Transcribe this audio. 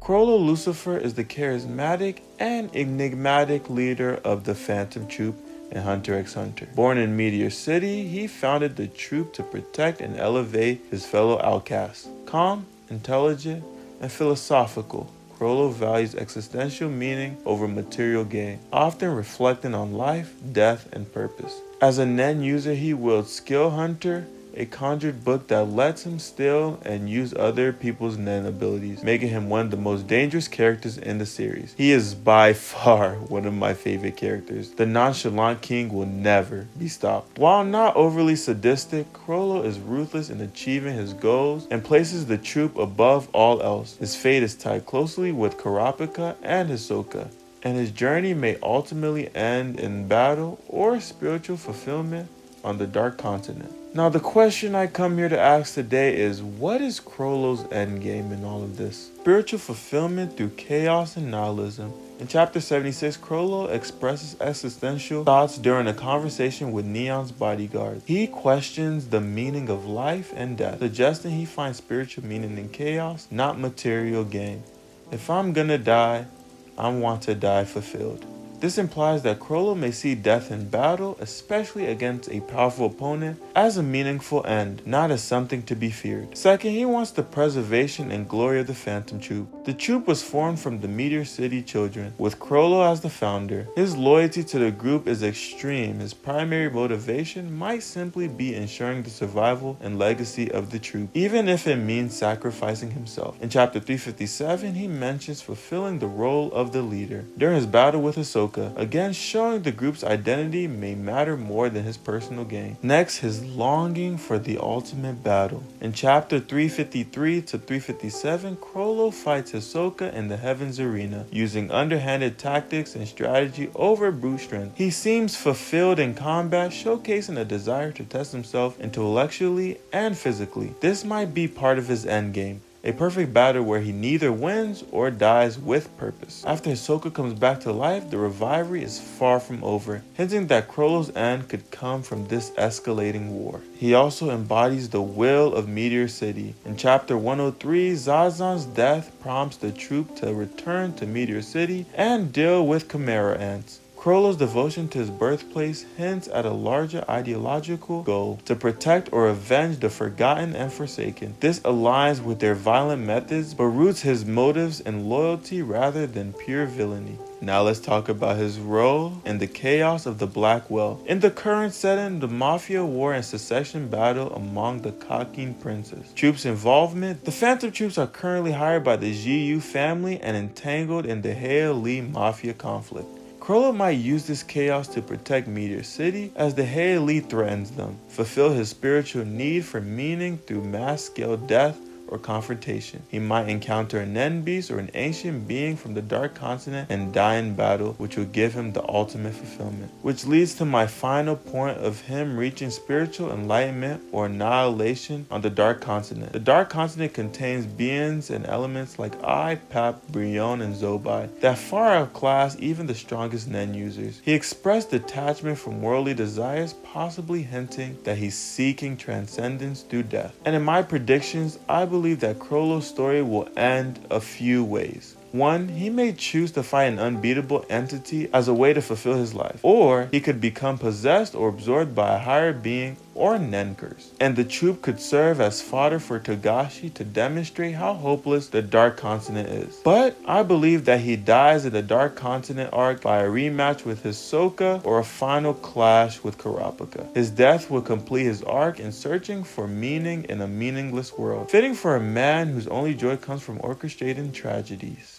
Crollo Lucifer is the charismatic and enigmatic leader of the Phantom Troupe and Hunter x Hunter. Born in Meteor City, he founded the Troupe to protect and elevate his fellow outcasts. Calm, intelligent, and philosophical, Crollo values existential meaning over material gain, often reflecting on life, death, and purpose. As a Nen user, he wields Skill Hunter, a conjured book that lets him steal and use other people's Nen abilities, making him one of the most dangerous characters in the series. He is by far one of my favorite characters. The nonchalant king will never be stopped. While not overly sadistic, Crollo is ruthless in achieving his goals and places the Troupe above all else. His fate is tied closely with Kurapika and Hisoka, and his journey may ultimately end in battle or spiritual fulfillment on the Dark Continent. Now, the question I come here to ask today is, what is Crollo's endgame in all of this? Spiritual fulfillment through chaos and nihilism. In Chapter 76, Crollo expresses existential thoughts during a conversation with Neon's bodyguard. He questions the meaning of life and death, suggesting he finds spiritual meaning in chaos, not material gain. If I'm gonna die, I want to die fulfilled. This implies that Crollo may see death in battle, especially against a powerful opponent, as a meaningful end, not as something to be feared. Second, he wants the preservation and glory of the Phantom Troupe. The Troupe was formed from the Meteor City children, with Crollo as the founder. His loyalty to the group is extreme. His primary motivation might simply be ensuring the survival and legacy of the Troupe, even if it means sacrificing himself. In Chapter 357, he mentions fulfilling the role of the leader during his battle with Hisoka, again showing the group's identity may matter more than his personal gain. Next, his longing for the ultimate battle. In Chapter 353 to 357, Crollo fights Hisoka in the Heavens Arena, using underhanded tactics and strategy over brute strength. He seems fulfilled in combat, showcasing a desire to test himself intellectually and physically. This might be part of his endgame, a perfect battle where he neither wins or dies with purpose. After Hisoka comes back to life, the revivery is far from over, hinting that Crollo's end could come from this escalating war. He also embodies the will of Meteor City. In Chapter 103, Zazan's death prompts the Troupe to return to Meteor City and deal with Chimera ants. Crollo's devotion to his birthplace hints at a larger ideological goal to protect or avenge the forgotten and forsaken. This aligns with their violent methods, but roots his motives in loyalty rather than pure villainy. Now let's talk about his role in the chaos of the Black Well. In the current setting, the Mafia war and succession battle among the Kakin princes. Troupe's involvement. The Phantom Troupes are currently hired by the Jiyu family and entangled in the Heili Mafia conflict. Crollo might use this chaos to protect Meteor City as the Heili threatens them, fulfill his spiritual need for meaning through mass-scale death or confrontation. He might encounter a Nen beast or an ancient being from the Dark Continent and die in battle, which will give him the ultimate fulfillment. Which leads to my final point of him reaching spiritual enlightenment or annihilation on the Dark Continent. The Dark Continent contains beings and elements like Ai, Pap, Brion, and Zobai that far outclass even the strongest Nen users. He expressed detachment from worldly desires, possibly hinting that he's seeking transcendence through death. And in my predictions, I believe that Crollo's story will end a few ways. One, he may choose to fight an unbeatable entity as a way to fulfill his life, or he could become possessed or absorbed by a higher being or Nen curse. And the Troupe could serve as fodder for Togashi to demonstrate how hopeless the Dark Continent is. But I believe that he dies in the Dark Continent arc by a rematch with Hisoka or a final clash with Kurapika. His death will complete his arc in searching for meaning in a meaningless world, fitting for a man whose only joy comes from orchestrating tragedies.